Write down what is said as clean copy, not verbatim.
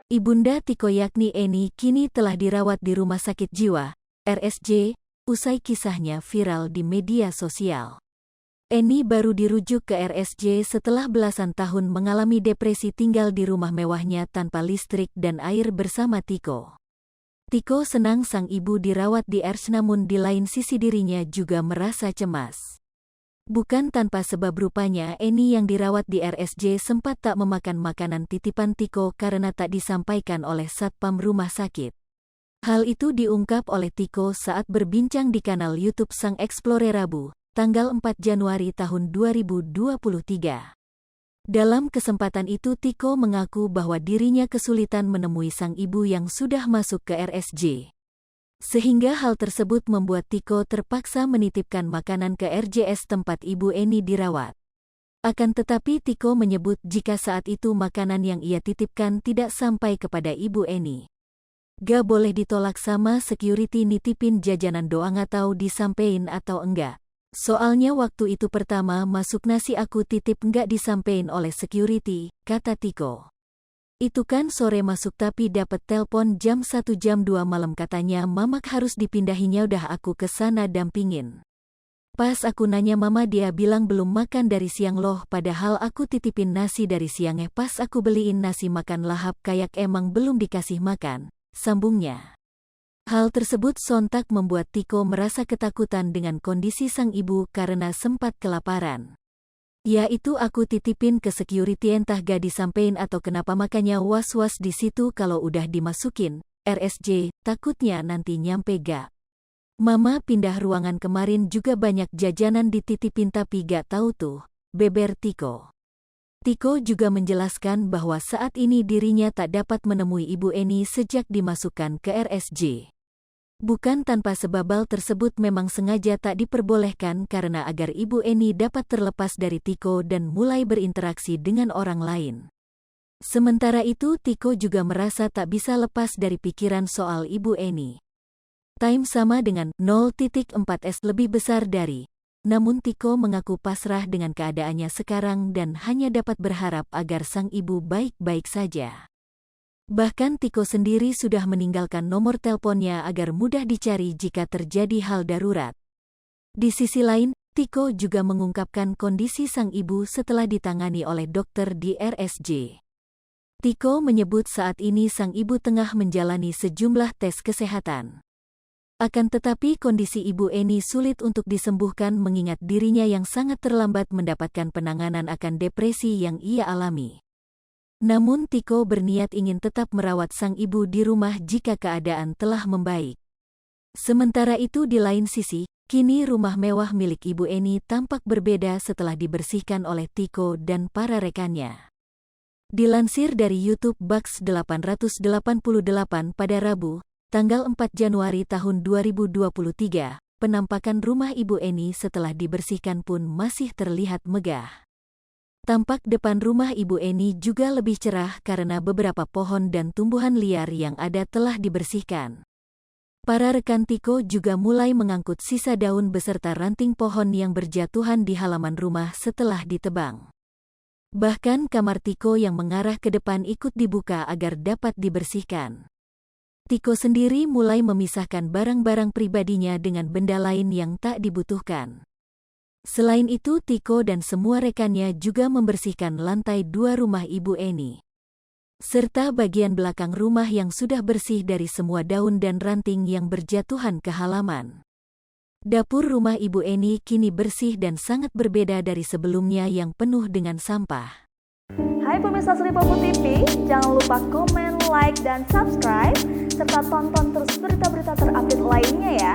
Ibunda Tiko yakni Eni kini telah dirawat di Rumah Sakit Jiwa, RSJ, usai kisahnya viral di media sosial. Eni baru dirujuk ke RSJ setelah belasan tahun mengalami depresi tinggal di rumah mewahnya tanpa listrik dan air bersama Tiko. Tiko senang sang ibu dirawat di RSJ, namun di lain sisi dirinya juga merasa cemas. Bukan tanpa sebab rupanya Eni yang dirawat di RSJ sempat tak memakan makanan titipan Tiko karena tak disampaikan oleh satpam rumah sakit. Hal itu diungkap oleh Tiko saat berbincang di kanal YouTube Sang Explorer Rabu, tanggal 4 Januari tahun 2023. Dalam kesempatan itu Tiko mengaku bahwa dirinya kesulitan menemui sang ibu yang sudah masuk ke RSJ. Sehingga hal tersebut membuat Tiko terpaksa menitipkan makanan ke RJS tempat ibu Eni dirawat. Akan tetapi Tiko menyebut jika saat itu makanan yang ia titipkan tidak sampai kepada ibu Eni. Gak boleh ditolak sama security nitipin jajanan doang atau disampein atau enggak. Soalnya waktu itu pertama masuk nasi aku titip enggak disampein oleh security, kata Tiko. Itu kan sore masuk tapi dapet telpon jam 1 jam 2 malam katanya mamak harus dipindahinya udah aku ke sana dampingin. Pas aku nanya mama dia bilang belum makan dari siang loh padahal aku titipin nasi dari siangnya pas aku beliin nasi makan lahap kayak emang belum dikasih makan, sambungnya. Hal tersebut sontak membuat Tiko merasa ketakutan dengan kondisi sang ibu karena sempat kelaparan. Ya itu aku titipin ke security entah gak disampein atau kenapa makanya was-was di situ kalau udah dimasukin RSJ, takutnya nanti nyampe gak. Mama pindah ruangan kemarin juga banyak jajanan dititipin tapi gak tahu tuh, beber Tiko. Tiko juga menjelaskan bahwa saat ini dirinya tak dapat menemui ibu Eni sejak dimasukkan ke RSJ. Bukan tanpa sebab hal tersebut memang sengaja tak diperbolehkan karena agar ibu Eni dapat terlepas dari Tiko dan mulai berinteraksi dengan orang lain. Sementara itu Tiko juga merasa tak bisa lepas dari pikiran soal ibu Eni. Time sama dengan 0.4s lebih besar dari. Namun Tiko mengaku pasrah dengan keadaannya sekarang dan hanya dapat berharap agar sang ibu baik-baik saja. Bahkan Tiko sendiri sudah meninggalkan nomor teleponnya agar mudah dicari jika terjadi hal darurat. Di sisi lain, Tiko juga mengungkapkan kondisi sang ibu setelah ditangani oleh dokter di RSJ. Tiko menyebut saat ini sang ibu tengah menjalani sejumlah tes kesehatan. Akan tetapi kondisi ibu Eni sulit untuk disembuhkan mengingat dirinya yang sangat terlambat mendapatkan penanganan akan depresi yang ia alami. Namun Tiko berniat ingin tetap merawat sang ibu di rumah jika keadaan telah membaik. Sementara itu di lain sisi, kini rumah mewah milik ibu Eni tampak berbeda setelah dibersihkan oleh Tiko dan para rekannya. Dilansir dari YouTube Bucks 888 pada Rabu, tanggal 4 Januari tahun 2023, penampakan rumah ibu Eni setelah dibersihkan pun masih terlihat megah. Tampak depan rumah ibu Eni juga lebih cerah karena beberapa pohon dan tumbuhan liar yang ada telah dibersihkan. Para rekan Tiko juga mulai mengangkut sisa daun beserta ranting pohon yang berjatuhan di halaman rumah setelah ditebang. Bahkan kamar Tiko yang mengarah ke depan ikut dibuka agar dapat dibersihkan. Tiko sendiri mulai memisahkan barang-barang pribadinya dengan benda lain yang tak dibutuhkan. Selain itu Tiko dan semua rekannya juga membersihkan lantai 2 rumah ibu Eni. Serta bagian belakang rumah yang sudah bersih dari semua daun dan ranting yang berjatuhan ke halaman. Dapur rumah ibu Eni kini bersih dan sangat berbeda dari sebelumnya yang penuh dengan sampah. Hai pemirsa Sri Popo TV, jangan lupa komen, like, dan subscribe, serta tonton terus berita-berita terupdate lainnya ya.